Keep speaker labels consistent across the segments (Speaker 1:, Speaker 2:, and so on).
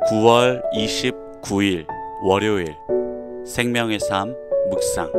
Speaker 1: 9월 29일 월요일 생명의 삶 묵상.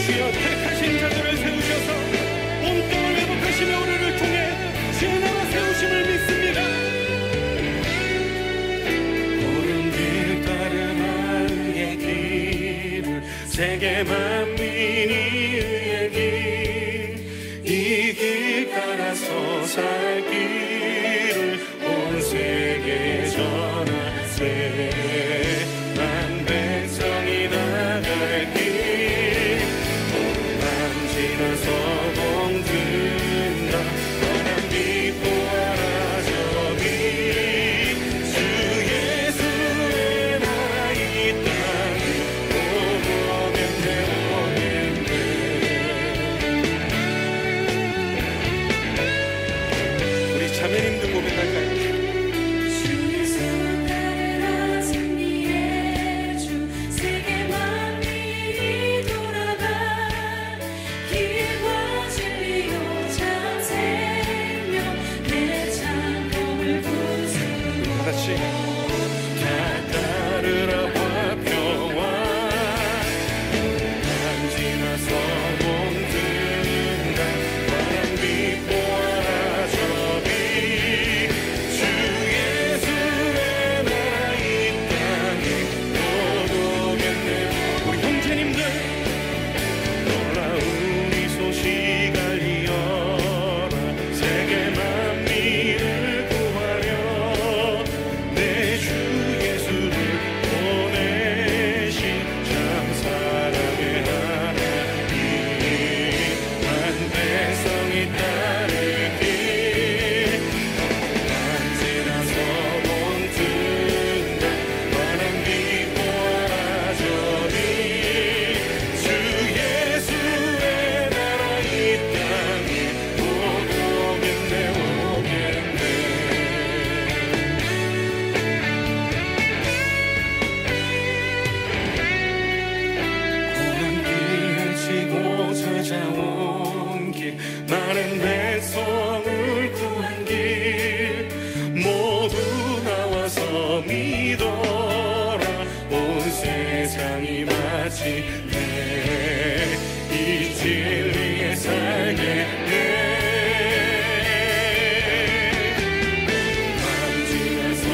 Speaker 2: 주여 택하신 자들을 세우셔서 온 땅을 회복하시며 우리를 통해 주의 나라 세우심을 믿습니다. 푸른 길 따르마 의의 길을 세계 만민이 이 길 따라서 살 길을 온 세계에 전하세. 난 백성이 나갈 길 난 지나서 멍든다. 너는 믿보아라 저기 주 예수의 나라 이 땅에 오겠네. 자매님들 고백할까요?
Speaker 3: 주 예수 따르라 진리의 주 세계 만민이 돌아가 길과 진리요 참 생명 내 찬송을 부수고
Speaker 2: 다같이 다 따르라 화평와 난 지나서 멍든다. 바람 빛보아라 저기 주 예수의 나라 이 땅에 오겠네. 우리 형제님들 놀라운 이 소식 알리어라. 세계 만민을 구하려 내 주 예수를 보내신 참 사랑의 하나님. 한 백성이 따를 길 난 지나서 멈춘다. 바람 빛보아라 저기 주 예수의 나라 이 땅에 오겠네. 고난 길을 지고 찾아온 길 많은 백성을 구한 길 모두 나와서 믿어라. 온 세상이 마치 이 진리에 살겠네. 밤 지나서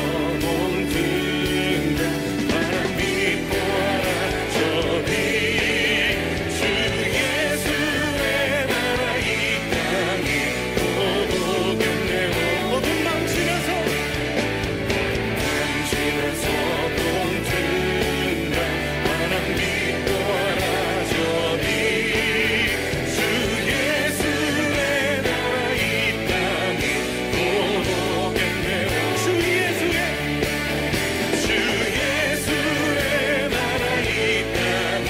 Speaker 2: 멍든다. 바람 빛보아라 저기 주 예수의 나라 이 땅에 오겠네. 어둠 밤 지나서 멍든다. 바람 빛보아라 저기 주 예수의 나라 이 땅에 오겠네. 주 예수의 나라 이 땅에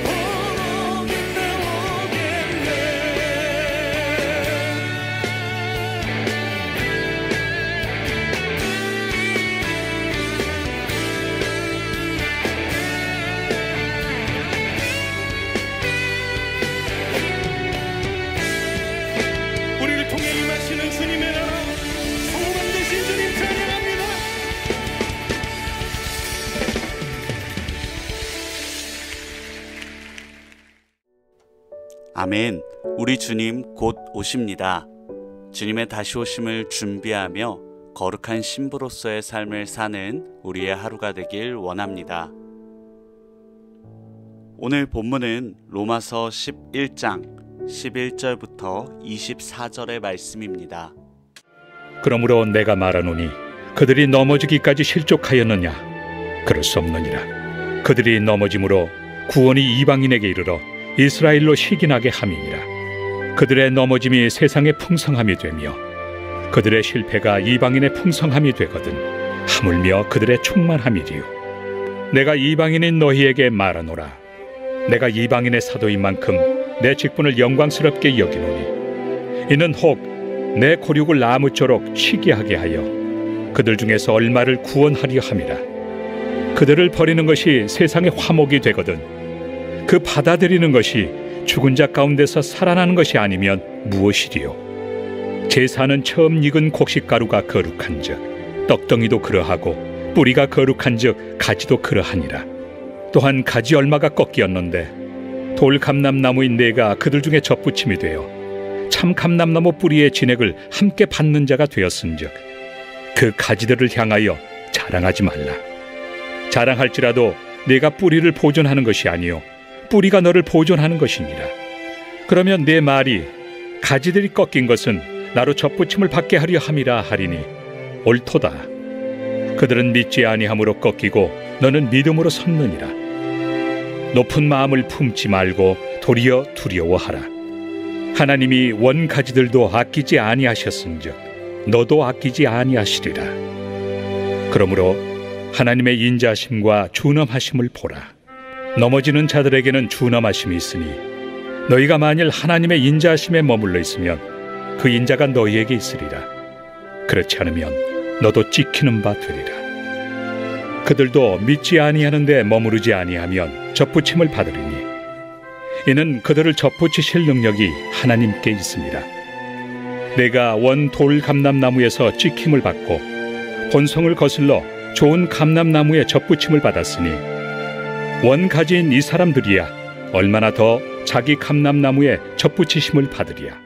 Speaker 2: 오겠네. 우리를 통해 임하시는 주님의 나라 소망 되신 주님 찬양합니다.
Speaker 1: 아멘. 우리 주님 곧 오십니다. 주님의 다시 오심을 준비하며 거룩한 신부로서의 삶을 사는 우리의 하루가 되길 원합니다. 오늘 본문은 로마서 11장 11절부터 24절의 말씀입니다.
Speaker 4: 그러므로 내가 말하노니 그들이 넘어지기까지 실족하였느냐? 그럴 수 없느니라. 그들이 넘어짐으로 구원이 이방인에게 이르러 이스라엘로 시기나게 함이니라. 그들의 넘어짐이 세상의 풍성함이 되며 그들의 실패가 이방인의 풍성함이 되거든 하물며 그들의 충만함이리요. 내가 이방인인 너희에게 말하노라. 내가 이방인의 사도인 만큼 내 직분을 영광스럽게 여기노니 이는 혹 내 고륙을 나무쪼록 시기하게 하여 그들 중에서 얼마를 구원하려 함이라. 그들을 버리는 것이 세상의 화목이 되거든 그 받아들이는 것이 죽은 자 가운데서 살아나는 것이 아니면 무엇이리요? 제사는 처음 익은 곡식가루가 거룩한즉 떡덩이도 그러하고 뿌리가 거룩한즉 가지도 그러하니라. 또한 가지 얼마가 꺾이었는데 돌 감람나무인 내가 그들 중에 접붙임이 되어 참 감람나무 뿌리의 진액을 함께 받는 자가 되었은즉 그 가지들을 향하여 자랑하지 말라. 자랑할지라도 내가 뿌리를 보존하는 것이 아니요 뿌리가 너를 보존하는 것이니라. 그러면 내 말이 가지들이 꺾인 것은 나로 접붙임을 받게 하려 함이라 하리니 옳도다. 그들은 믿지 아니함으로 꺾이고 너는 믿음으로 섰느니라. 높은 마음을 품지 말고 도리어 두려워하라. 하나님이 원 가지들도 아끼지 아니하셨은즉 너도 아끼지 아니하시리라. 그러므로 하나님의 인자하심과 준엄하심을 보라. 넘어지는 자들에게는 준엄하심이 있으니 너희가 만일 하나님의 인자하심에 머물러 있으면 그 인자가 너희에게 있으리라. 그렇지 않으면 너도 찍히는 바 되리라. 그들도 믿지 아니하는데 머무르지 아니하면 접붙임을 받으리니 이는 그들을 접붙이실 능력이 하나님께 있습니다. 내가 원 돌 감람나무에서 찍힘을 받고 본성을 거슬러 좋은 감람나무에 접붙임을 받았으니 원 가지인 이 사람들이야 얼마나 더 자기 감람나무에 접붙이심을 받으리야.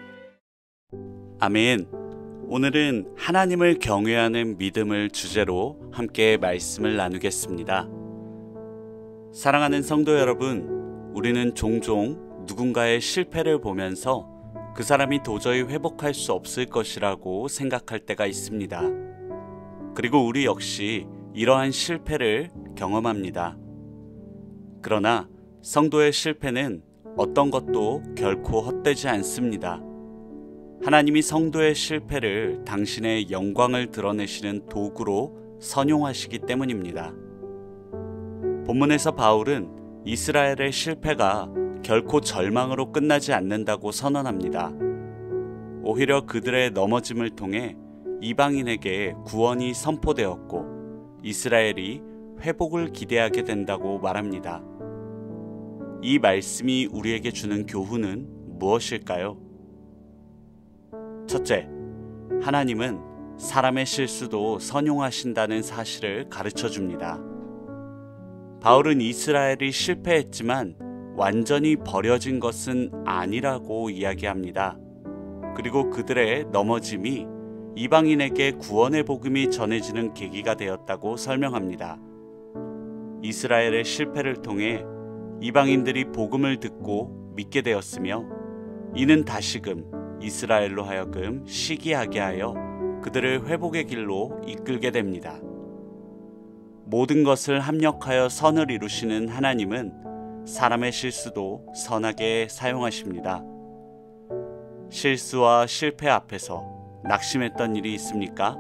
Speaker 1: 아멘. 오늘은 하나님을 경외하는 믿음을 주제로 함께 말씀을 나누겠습니다. 사랑하는 성도 여러분, 우리는 종종 누군가의 실패를 보면서 그 사람이 도저히 회복할 수 없을 것이라고 생각할 때가 있습니다. 그리고 우리 역시 이러한 실패를 경험합니다. 그러나 성도의 실패는 어떤 것도 결코 헛되지 않습니다. 하나님이 성도의 실패를 당신의 영광을 드러내시는 도구로 선용하시기 때문입니다. 본문에서 바울은 이스라엘의 실패가 결코 절망으로 끝나지 않는다고 선언합니다. 오히려 그들의 넘어짐을 통해 이방인에게 구원이 선포되었고 이스라엘이 회복을 기대하게 된다고 말합니다. 이 말씀이 우리에게 주는 교훈은 무엇일까요? 첫째, 하나님은 사람의 실수도 선용하신다는 사실을 가르쳐 줍니다. 바울은 이스라엘이 실패했지만 완전히 버려진 것은 아니라고 이야기합니다. 그리고 그들의 넘어짐이 이방인에게 구원의 복음이 전해지는 계기가 되었다고 설명합니다. 이스라엘의 실패를 통해 이방인들이 복음을 듣고 믿게 되었으며 이는 다시금 이스라엘로 하여금 시기하게 하여 그들을 회복의 길로 이끌게 됩니다. 모든 것을 합력하여 선을 이루시는 하나님은 사람의 실수도 선하게 사용하십니다. 실수와 실패 앞에서 낙심했던 일이 있습니까?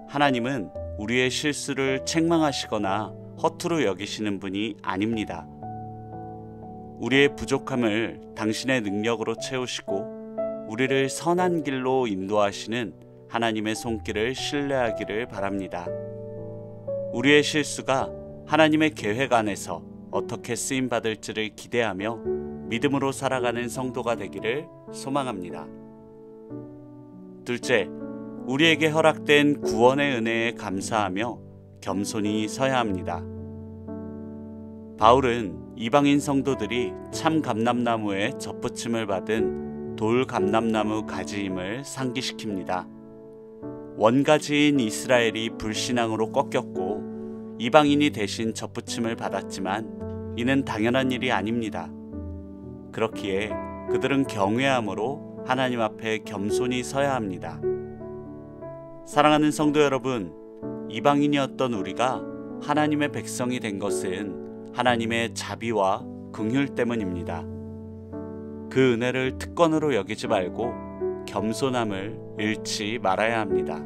Speaker 1: 하나님은 우리의 실수를 책망하시거나 허투루 여기시는 분이 아닙니다. 우리의 부족함을 당신의 능력으로 채우시고 우리를 선한 길로 인도하시는 하나님의 손길을 신뢰하기를 바랍니다. 우리의 실수가 하나님의 계획 안에서 어떻게 쓰임받을지를 기대하며 믿음으로 살아가는 성도가 되기를 소망합니다. 둘째, 우리에게 허락된 구원의 은혜에 감사하며 겸손히 서야 합니다. 바울은 이방인 성도들이 참 감람나무에 접붙임을 받은 돌 감람나무 가지임을 상기시킵니다. 원가지인 이스라엘이 불신앙으로 꺾였고 이방인이 대신 접붙임을 받았지만 이는 당연한 일이 아닙니다. 그렇기에 그들은 경외함으로 하나님 앞에 겸손히 서야 합니다. 사랑하는 성도 여러분, 이방인이었던 우리가 하나님의 백성이 된 것은 하나님의 자비와 긍휼 때문입니다. 그 은혜를 특권으로 여기지 말고 겸손함을 잃지 말아야 합니다.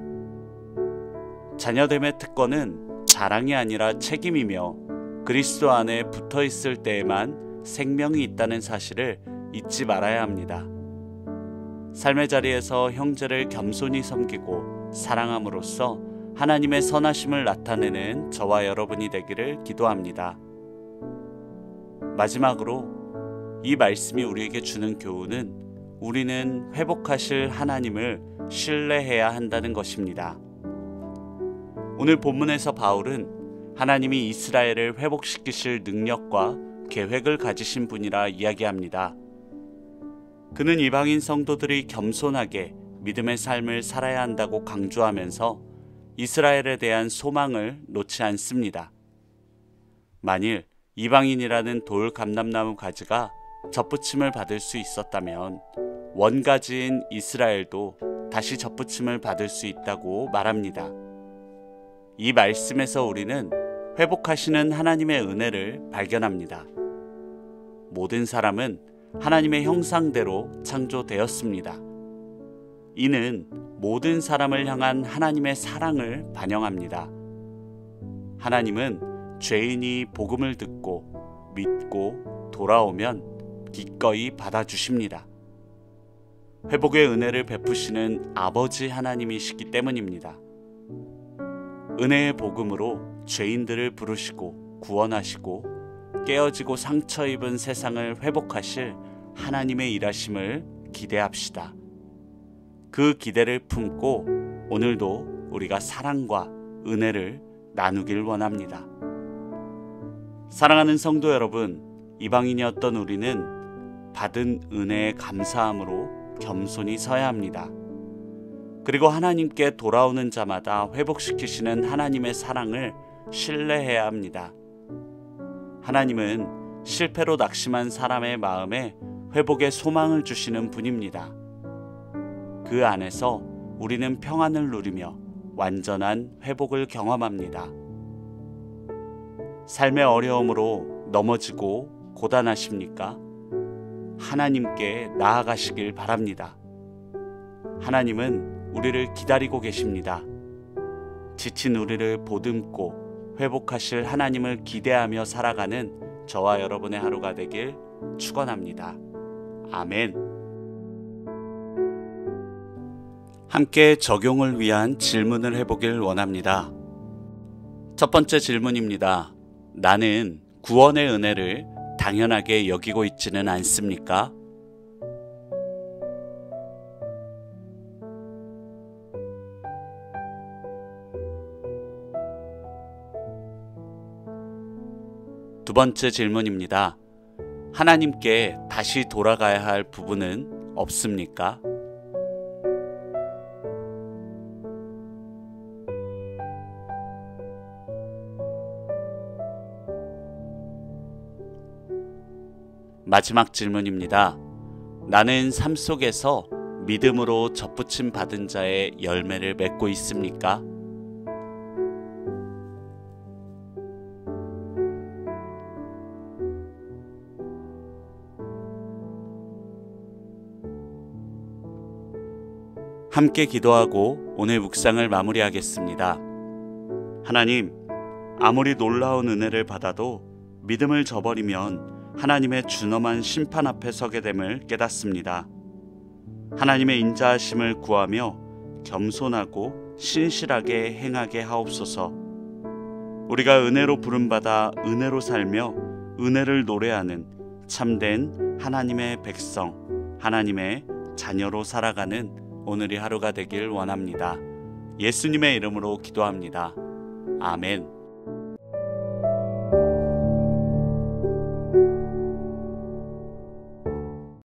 Speaker 1: 자녀됨의 특권은 자랑이 아니라 책임이며 그리스도 안에 붙어 있을 때에만 생명이 있다는 사실을 잊지 말아야 합니다. 삶의 자리에서 형제를 겸손히 섬기고 사랑함으로써 하나님의 선하심을 나타내는 저와 여러분이 되기를 기도합니다. 마지막으로 이 말씀이 우리에게 주는 교훈은 우리는 회복하실 하나님을 신뢰해야 한다는 것입니다. 오늘 본문에서 바울은 하나님이 이스라엘을 회복시키실 능력과 계획을 가지신 분이라 이야기합니다. 그는 이방인 성도들이 겸손하게 믿음의 삶을 살아야 한다고 강조하면서 이스라엘에 대한 소망을 놓지 않습니다. 만일 이방인이라는 돌 감람나무 가지가 접붙임을 받을 수 있었다면 원가지인 이스라엘도 다시 접붙임을 받을 수 있다고 말합니다. 이 말씀에서 우리는 회복하시는 하나님의 은혜를 발견합니다. 모든 사람은 하나님의 형상대로 창조되었습니다. 이는 모든 사람을 향한 하나님의 사랑을 반영합니다. 하나님은 죄인이 복음을 듣고 믿고 돌아오면 기꺼이 받아주십니다. 회복의 은혜를 베푸시는 아버지 하나님이시기 때문입니다. 은혜의 복음으로 죄인들을 부르시고 구원하시고 깨어지고 상처 입은 세상을 회복하실 하나님의 일하심을 기대합시다. 그 기대를 품고 오늘도 우리가 사랑과 은혜를 나누길 원합니다. 사랑하는 성도 여러분, 이방인이었던 우리는 받은 은혜에 감사함으로 겸손히 서야 합니다. 그리고 하나님께 돌아오는 자마다 회복시키시는 하나님의 사랑을 신뢰해야 합니다. 하나님은 실패로 낙심한 사람의 마음에 회복의 소망을 주시는 분입니다. 그 안에서 우리는 평안을 누리며 완전한 회복을 경험합니다. 삶의 어려움으로 넘어지고 고단하십니까? 하나님께 나아가시길 바랍니다. 하나님은 우리를 기다리고 계십니다. 지친 우리를 보듬고 회복하실 하나님을 기대하며 살아가는 저와 여러분의 하루가 되길 축원합니다. 아멘. 함께 적용을 위한 질문을 해보길 원합니다. 첫 번째 질문입니다. 나는 구원의 은혜를 당연하게 여기고 있지는 않습니까? 두 번째 질문입니다. 하나님께 다시 돌아가야 할 부분은 없습니까? 마지막 질문입니다. 나는 삶 속에서 믿음으로 접붙임 받은 자의 열매를 맺고 있습니까? 함께 기도하고 오늘 묵상을 마무리하겠습니다. 하나님, 아무리 놀라운 은혜를 받아도 믿음을 저버리면 하나님의 준엄한 심판 앞에 서게 됨을 깨닫습니다. 하나님의 인자하심을 구하며 겸손하고 신실하게 행하게 하옵소서. 우리가 은혜로 부름받아 은혜로 살며 은혜를 노래하는 참된 하나님의 백성, 하나님의 자녀로 살아가는 오늘이 하루가 되길 원합니다. 예수님의 이름으로 기도합니다. 아멘.